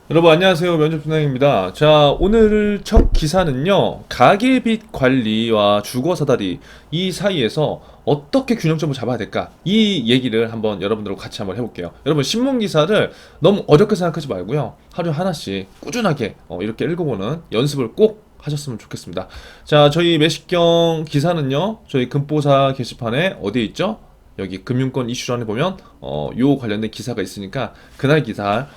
여러분 안녕하세요. 면접팀장입니다. 자, 오늘 첫 기사는요, 가계빚 관리와 주거 사다리 이 사이에서 어떻게 균형점을 잡아야 될까, 이 얘기를 한번 여러분들과 같이 한번 해볼게요. 여러분, 신문 기사를 너무 어렵게 생각하지 말고요, 하루 하나씩 꾸준하게 이렇게 읽어보는 연습을 꼭 하셨으면 좋겠습니다. 자, 저희 매식경 기사는요, 저희 금보사 게시판에 어디에 있죠? 여기 금융권 이슈란에 보면 요 관련된 기사가 있으니까 그날 기사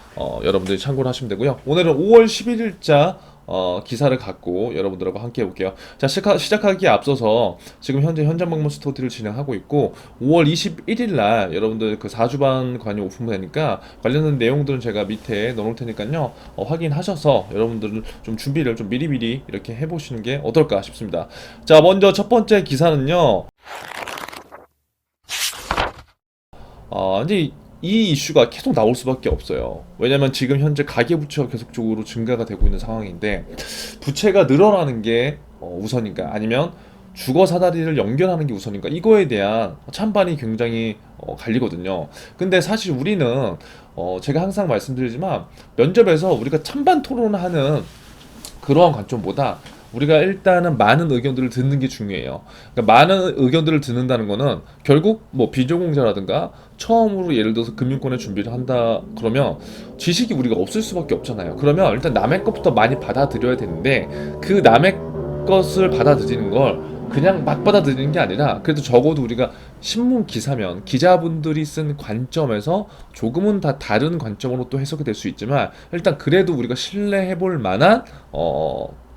여러분들이 참고를 하시면 되고요. 오늘은 5월 11일자 기사를 갖고 여러분들하고 함께 해볼게요. 자, 시작하기에 앞서서 지금 현재 현장 방문 스터디를 진행하고 있고, 5월 21일 날 여러분들 그 4주반 관이 오픈되니까 관련된 내용들은 제가 밑에 넣어놓을 테니까요, 확인하셔서 여러분들은 좀 준비를 좀 미리미리 이렇게 해보시는 게 어떨까 싶습니다. 자, 먼저 첫 번째 기사는요, 이제 이 이슈가 계속 나올 수밖에 없어요. 왜냐면 지금 현재 가계부채가 계속적으로 증가가 되고 있는 상황인데, 부채가 늘어나는 게 우선인가, 아니면 주거 사다리를 연결하는 게 우선인가, 이거에 대한 찬반이 굉장히 갈리거든요. 근데 사실 우리는 제가 항상 말씀드리지만, 면접에서 우리가 찬반 토론하는 그러한 관점보다 우리가 일단은 많은 의견들을 듣는 게 중요해요. 그러니까 많은 의견들을 듣는다는 거는 결국 뭐 비전공자라든가 처음으로 예를 들어서 금융권에 준비를 한다 그러면 지식이 우리가 없을 수밖에 없잖아요. 그러면 일단 남의 것부터 많이 받아들여야 되는데, 그 남의 것을 받아들이는 걸 그냥 막 받아들이는 게 아니라, 그래도 적어도 우리가 신문 기사면 기자분들이 쓴 관점에서 조금은 다 다른 관점으로 또 해석이 될 수 있지만, 일단 그래도 우리가 신뢰해 볼 만한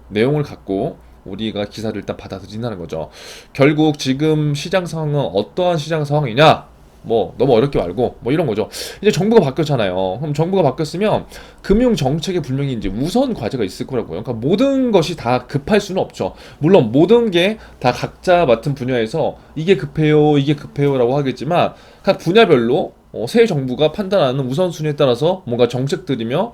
내용을 갖고 우리가 기사를 일단 받아들인다는 거죠. 결국 지금 시장 상황은 어떠한 시장 상황이냐? 뭐 너무 어렵게 말고 뭐 이런 거죠. 이제 정부가 바뀌었잖아요. 그럼 정부가 바뀌었으면 금융 정책에 분명히 이제 우선 과제가 있을 거라고요. 그러니까 모든 것이 다 급할 수는 없죠. 물론 모든 게 다 각자 맡은 분야에서 이게 급해요, 이게 급해요라고 하겠지만, 각 분야별로 새 정부가 판단하는 우선순위에 따라서 뭔가 정책들이며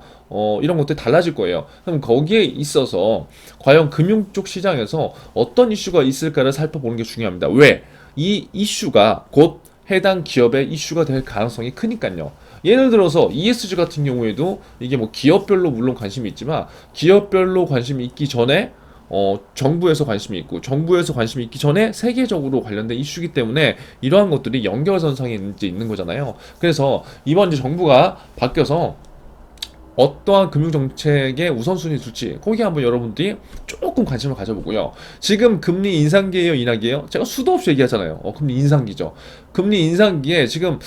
이런 것들이 달라질 거예요. 그럼 거기에 있어서 과연 금융 쪽 시장에서 어떤 이슈가 있을까를 살펴보는 게 중요합니다. 왜? 이 이슈가 곧 해당 기업의 이슈가 될 가능성이 크니까요. 예를 들어서 ESG 같은 경우에도 이게 뭐 기업별로 물론 관심이 있지만, 기업별로 관심이 있기 전에 정부에서 관심이 있고, 정부에서 관심이 있기 전에 세계적으로 관련된 이슈이기 때문에 이러한 것들이 연결선상에 이제 있는 거잖아요. 그래서 이번 이제 정부가 바뀌어서 어떠한 금융정책의 우선순위 둘지, 거기에 한번 여러분들이 조금 관심을 가져보고요. 지금 금리 인상기예요, 인하기예요? 제가 수도 없이 얘기하잖아요. 금리 인상기죠. 금리 인상기에 지금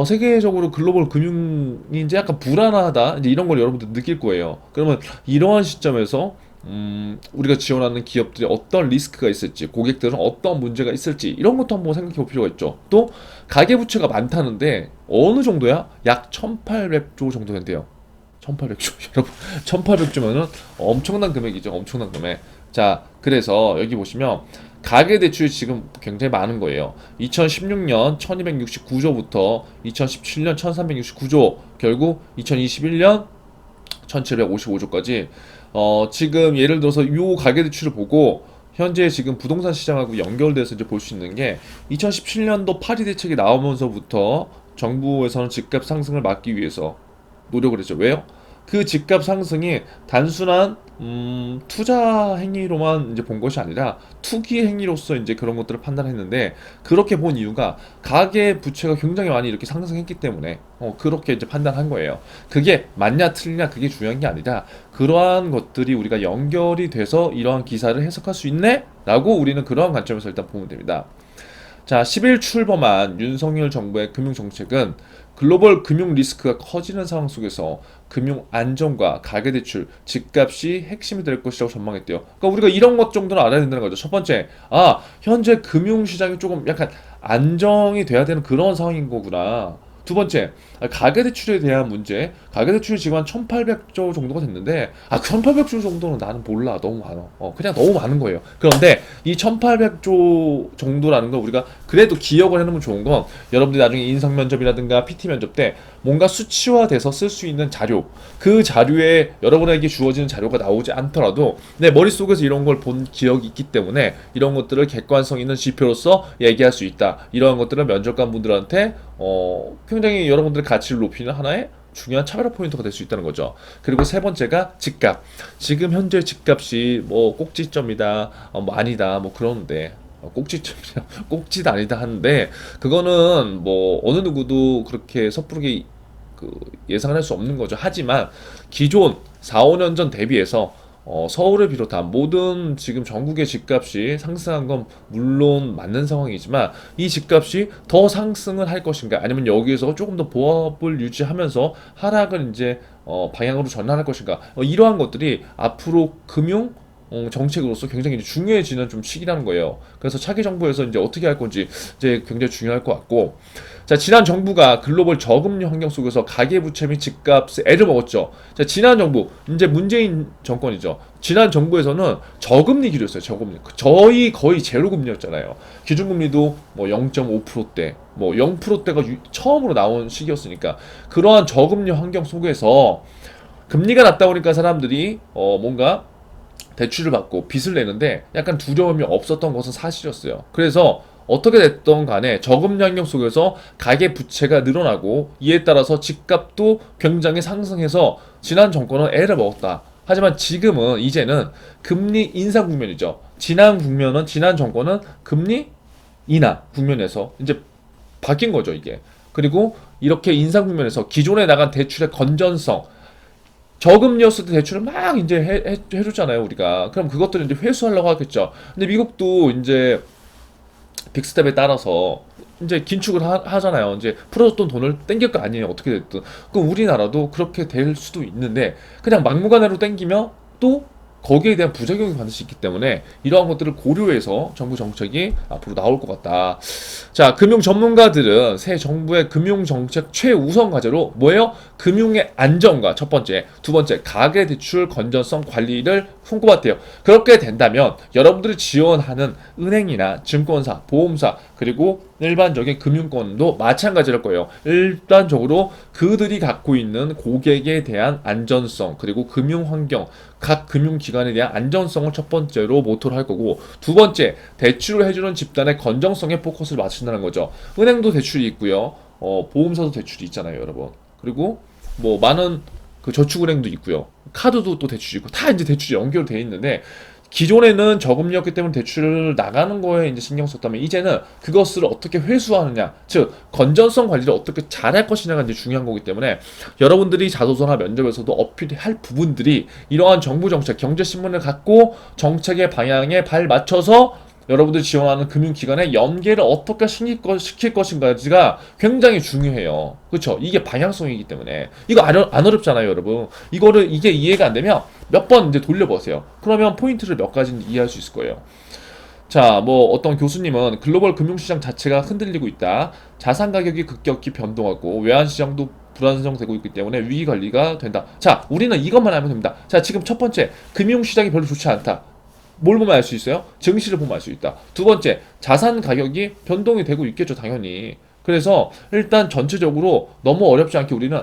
세계적으로 글로벌 금융이 이제 약간 불안하다, 이제 이런 걸 여러분들 느낄 거예요. 그러면 이러한 시점에서 우리가 지원하는 기업들이 어떤 리스크가 있을지, 고객들은 어떤 문제가 있을지, 이런 것도 한번 생각해 볼 필요가 있죠. 또 가계부채가 많다는데 어느 정도야? 약 1800조 정도 된대요. 1800조 여러분, 1800조면은 엄청난 금액이죠. 엄청난 금액. 자, 그래서 여기 보시면 가계대출이 지금 굉장히 많은 거예요. 2016년 1269조부터 2017년 1369조, 결국 2021년 1755조까지, 지금 예를 들어서 요 가계대출을 보고 현재 지금 부동산 시장하고 연결돼서 이제 볼 수 있는 게, 2017년도 파리 대책이 나오면서부터 정부에서는 집값 상승을 막기 위해서 노력을 했죠. 왜요? 그 집값 상승이 단순한 투자 행위로만 이제 본 것이 아니라 투기 행위로서 이제 그런 것들을 판단했는데, 그렇게 본 이유가 가계 부채가 굉장히 많이 이렇게 상승했기 때문에 그렇게 이제 판단한 거예요. 그게 맞냐 틀리냐 그게 중요한 게 아니라, 그러한 것들이 우리가 연결이 돼서 이러한 기사를 해석할 수 있네? 라고 우리는 그러한 관점에서 일단 보면 됩니다. 자, 10일 출범한 윤석열 정부의 금융정책은 글로벌 금융 리스크가 커지는 상황 속에서 금융 안정과 가계대출, 집값이 핵심이 될 것이라고 전망했대요. 그러니까 우리가 이런 것 정도는 알아야 된다는 거죠. 첫 번째, 현재 금융시장이 조금 약간 안정이 돼야 되는 그런 상황인 거구나. 두 번째, 가계대출에 대한 문제. 가계대출이 지금 한 1800조 정도가 됐는데, 1800조 정도는 나는 몰라. 너무 많아. 그냥 너무 많은 거예요. 그런데 이 1800조 정도라는 걸 우리가 그래도 기억을 해놓으면 좋은 건, 여러분들이 나중에 인성면접이라든가 PT 면접 때 뭔가 수치화돼서 쓸 수 있는 자료, 그 자료에 여러분에게 주어지는 자료가 나오지 않더라도 내 머릿속에서 이런 걸 본 기억이 있기 때문에 이런 것들을 객관성 있는 지표로서 얘기할 수 있다. 이런 것들은 면접관 분들한테 굉장히 여러분들의 가치를 높이는 하나의 중요한 차별화 포인트가 될 수 있다는 거죠. 그리고 세 번째가 집값. 지금 현재 집값이 뭐 꼭지점이다, 뭐 아니다, 뭐 그러는데 꼭지점이야, 꼭지도 아니다 하는데 그거는 뭐 어느 누구도 그렇게 섣부르게 그 예상을 할 수 없는 거죠. 하지만 기존 4, 5년 전 대비해서 서울을 비롯한 모든 지금 전국의 집값이 상승한 건 물론 맞는 상황이지만 이 집값이 더 상승을 할 것인가 아니면 여기에서 조금 더 보합을 유지하면서 하락을 이제 방향으로 전환할 것인가 이러한 것들이 앞으로 금융 정책으로서 굉장히 이제 중요해지는 좀 시기라는 거예요. 그래서 차기 정부에서 이제 어떻게 할 건지 이제 굉장히 중요할 것 같고, 자 지난 정부가 글로벌 저금리 환경 속에서 가계부채 및 집값에 애를 먹었죠. 자 지난 정부 이제 문재인 정권이죠. 지난 정부에서는 저금리기로 했어요. 저금리 저희 거의 제로금리였잖아요. 기준금리도 뭐 0.5%대 뭐 0%대가 처음으로 나온 시기였으니까 그러한 저금리 환경 속에서 금리가 낮다 보니까 사람들이 뭔가 대출을 받고 빚을 내는데 약간 두려움이 없었던 것은 사실이었어요. 그래서 어떻게 됐던 간에 저금리 환경 속에서 가계 부채가 늘어나고 이에 따라서 집값도 굉장히 상승해서 지난 정권은 애를 먹었다. 하지만 지금은 이제는 금리 인상 국면이죠. 지난 정권은 금리 인하 국면에서 이제 바뀐 거죠, 이게. 그리고 이렇게 인상 국면에서 기존에 나간 대출의 건전성 저금리였을 때 대출을 막 이제 해줬잖아요, 우리가. 그럼 그것들을 이제 회수하려고 하겠죠. 근데 미국도 이제 빅스텝에 따라서 이제 긴축을 하잖아요. 이제 풀어줬던 돈을 땡길 거 아니에요. 어떻게 됐든. 그럼 우리나라도 그렇게 될 수도 있는데 그냥 막무가내로 땡기면 또 거기에 대한 부작용이 반드시 있기 때문에 이러한 것들을 고려해서 정부 정책이 앞으로 나올 것 같다. 자, 금융 전문가들은 새 정부의 금융 정책 최우선 과제로 뭐예요? 금융의 안정과 첫 번째, 두 번째 가계 대출 건전성 관리를 손꼽았대요. 그렇게 된다면 여러분들이 지원하는 은행이나 증권사, 보험사 그리고 일반적인 금융권도 마찬가지일 거예요. 일반적으로 그들이 갖고 있는 고객에 대한 안전성 그리고 금융 환경 각 금융기관에 대한 안전성을 첫 번째로 모토로 할 거고 두 번째 대출을 해주는 집단의 건정성에 포커스를 맞춘다는 거죠. 은행도 대출이 있고요, 보험사도 대출이 있잖아요, 여러분. 그리고 뭐 많은 그 저축은행도 있고요, 카드도 또 대출이 있고 다 이제 대출이 연결되어 있는데 기존에는 저금리였기 때문에 대출을 나가는 거에 이제 신경 썼다면 이제는 그것을 어떻게 회수하느냐, 즉 건전성 관리를 어떻게 잘할 것이냐가 이제 중요한 거기 때문에 여러분들이 자소서나 면접에서도 어필할 부분들이 이러한 정부 정책, 경제 신문을 갖고 정책의 방향에 발 맞춰서 여러분들이 지원하는 금융기관의 연계를 어떻게 시킬 것인가가 굉장히 중요해요. 그렇죠? 이게 방향성이기 때문에 이거 안 어렵잖아요, 여러분. 이게 이해가 안 되면 몇 번 이제 돌려보세요. 그러면 포인트를 몇 가지 이해할 수 있을 거예요. 자, 뭐 어떤 교수님은 글로벌 금융시장 자체가 흔들리고 있다. 자산 가격이 급격히 변동하고 외환 시장도 불안정되고 있기 때문에 위기 관리가 된다. 자, 우리는 이것만 알면 됩니다. 자, 지금 첫 번째, 금융시장이 별로 좋지 않다. 뭘 보면 알 수 있어요? 증시를 보면 알 수 있다. 두 번째, 자산 가격이 변동이 되고 있겠죠, 당연히. 그래서 일단 전체적으로 너무 어렵지 않게 우리는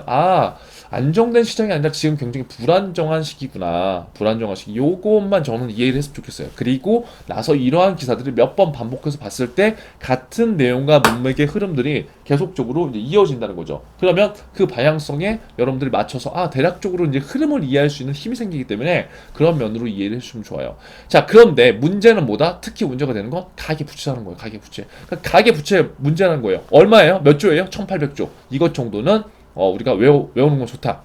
안정된 시장이 아니라 지금 굉장히 불안정한 시기구나. 불안정한 시기. 요것만 저는 이해를 했으면 좋겠어요. 그리고 나서 이러한 기사들을 몇 번 반복해서 봤을 때 같은 내용과 문맥의 흐름들이 계속적으로 이제 이어진다는 거죠. 그러면 그 방향성에 여러분들이 맞춰서 대략적으로 이제 흐름을 이해할 수 있는 힘이 생기기 때문에 그런 면으로 이해를 해주시면 좋아요. 자, 그런데 문제는 뭐다? 특히 문제가 되는 건 가계부채라는 거예요. 가계부채. 그러니까 가계부채 문제라는 거예요. 얼마예요? 몇 조예요? 1800조. 이것 정도는 우리가 외우는 건 좋다.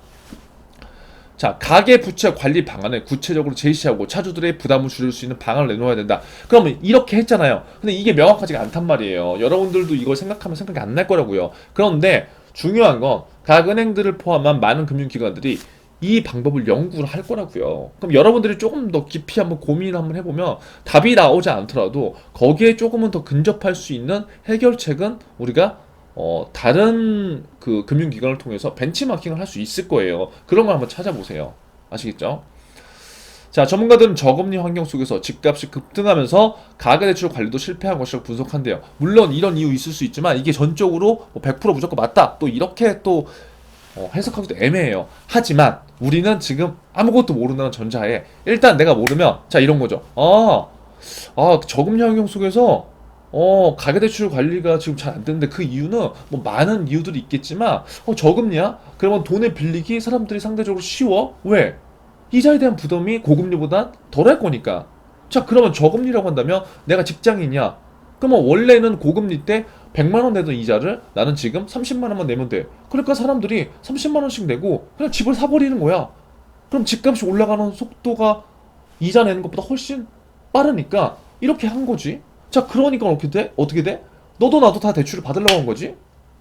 자, 가계부채 관리 방안을 구체적으로 제시하고 차주들의 부담을 줄일 수 있는 방안을 내놓아야 된다. 그러면 이렇게 했잖아요. 근데 이게 명확하지가 않단 말이에요. 여러분들도 이걸 생각하면 생각이 안 날 거라고요. 그런데 중요한 건 각 은행들을 포함한 많은 금융기관들이 이 방법을 연구를 할 거라고요. 그럼 여러분들이 조금 더 깊이 한번 고민을 한번 해보면 답이 나오지 않더라도 거기에 조금은 더 근접할 수 있는 해결책은 우리가 다른 그 금융기관을 통해서 벤치마킹을 할 수 있을 거예요. 그런 걸 한번 찾아보세요. 아시겠죠? 자, 전문가들은 저금리 환경 속에서 집값이 급등하면서 가계대출 관리도 실패한 것이라고 분석한대요. 물론 이런 이유 있을 수 있지만 이게 전적으로 100% 무조건 맞다. 또 이렇게 또 해석하기도 애매해요. 하지만 우리는 지금 아무것도 모른다는 전자에 일단 내가 모르면 자 이런 거죠. 저금리 환경 속에서 가계대출 관리가 지금 잘 안 되는데 그 이유는 뭐 많은 이유들이 있겠지만 저금리야? 그러면 돈을 빌리기 사람들이 상대적으로 쉬워? 왜? 이자에 대한 부담이 고금리보단 덜할 거니까. 자, 그러면 저금리라고 한다면 내가 직장인이야. 그러면 원래는 고금리 때 100만 원 내던 이자를 나는 지금 30만 원만 내면 돼. 그러니까 사람들이 30만 원씩 내고 그냥 집을 사버리는 거야. 그럼 집값이 올라가는 속도가 이자 내는 것보다 훨씬 빠르니까 이렇게 한 거지. 자, 그러니까 어떻게 돼? 어떻게 돼? 너도 나도 다 대출을 받으려고 한 거지.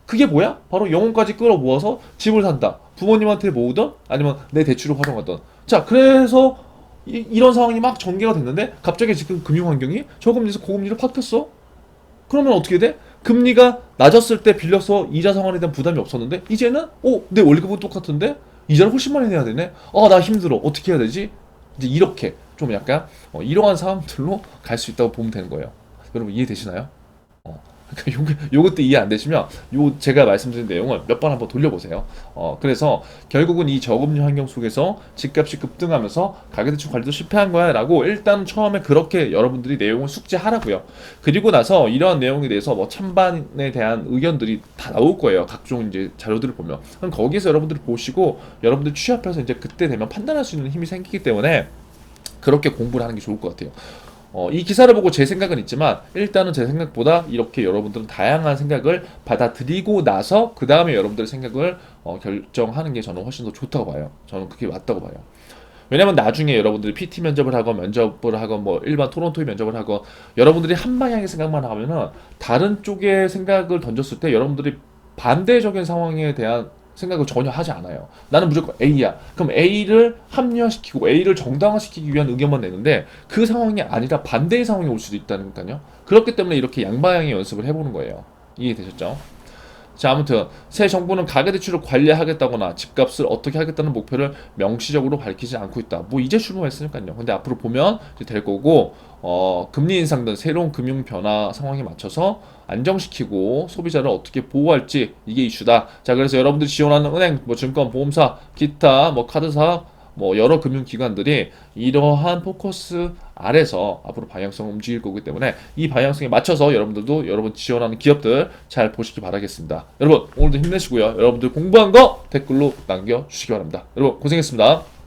그게 뭐야? 바로 영혼까지 끌어모아서 집을 산다. 부모님한테 모으든 아니면 내 대출을 활용하든. 자, 그래서 이런 상황이 막 전개가 됐는데 갑자기 지금 금융 환경이 저금리에서 고금리로 바뀌었어. 그러면 어떻게 돼? 금리가 낮았을 때 빌려서 이자 상환에 대한 부담이 없었는데 이제는 내 월급은 똑같은데 이자를 훨씬 많이 내야 되네. 나 힘들어. 어떻게 해야 되지? 이제 이렇게 좀 약간 이러한 상황들로 갈 수 있다고 보면 되는 거예요. 여러분 이해되시나요? 그러니까 요것도 이해 안 되시면 제가 말씀드린 내용을 몇 번 한번 돌려보세요. 그래서 결국은 이 저금리 환경 속에서 집값이 급등하면서 가계대출 관리도 실패한 거야라고 일단 처음에 그렇게 여러분들이 내용을 숙지하라고요. 그리고 나서 이러한 내용에 대해서 뭐 찬반에 대한 의견들이 다 나올 거예요. 각종 이제 자료들을 보면. 그럼 거기서 여러분들이 보시고 여러분들 취합해서 이제 그때 되면 판단할 수 있는 힘이 생기기 때문에 그렇게 공부를 하는 게 좋을 것 같아요. 이 기사를 보고 제 생각은 있지만 일단은 제 생각보다 이렇게 여러분들은 다양한 생각을 받아들이고 나서 그 다음에 여러분들의 생각을 결정하는 게 저는 훨씬 더 좋다고 봐요. 저는 그게 맞다고 봐요. 왜냐면 나중에 여러분들이 PT 면접을 하건 면접을 하건 뭐 일반 토론 토익 면접을 하건 여러분들이 한 방향의 생각만 하면은 다른 쪽의 생각을 던졌을 때 여러분들이 반대적인 상황에 대한 생각을 전혀 하지 않아요. 나는 무조건 A야. 그럼 A를 합리화시키고 A를 정당화시키기 위한 의견만 내는데 그 상황이 아니라 반대의 상황이 올 수도 있다니까요. 그렇기 때문에 이렇게 양방향의 연습을 해보는 거예요. 이해되셨죠? 자, 아무튼 새 정부는 가계대출을 관리하겠다거나 집값을 어떻게 하겠다는 목표를 명시적으로 밝히지 않고 있다. 뭐 이제 출범했으니까요. 근데 앞으로 보면 이제 될 거고 금리 인상 등 새로운 금융 변화 상황에 맞춰서 안정시키고 소비자를 어떻게 보호할지 이게 이슈다. 자, 그래서 여러분들이 지원하는 은행, 뭐 증권, 보험사, 기타, 뭐 카드사, 뭐 여러 금융기관들이 이러한 포커스 아래서 앞으로 방향성을 움직일 거기 때문에 이 방향성에 맞춰서 여러분들도 여러분 지원하는 기업들 잘 보시기 바라겠습니다. 여러분 오늘도 힘내시고요. 여러분들 공부한 거 댓글로 남겨주시기 바랍니다. 여러분 고생했습니다.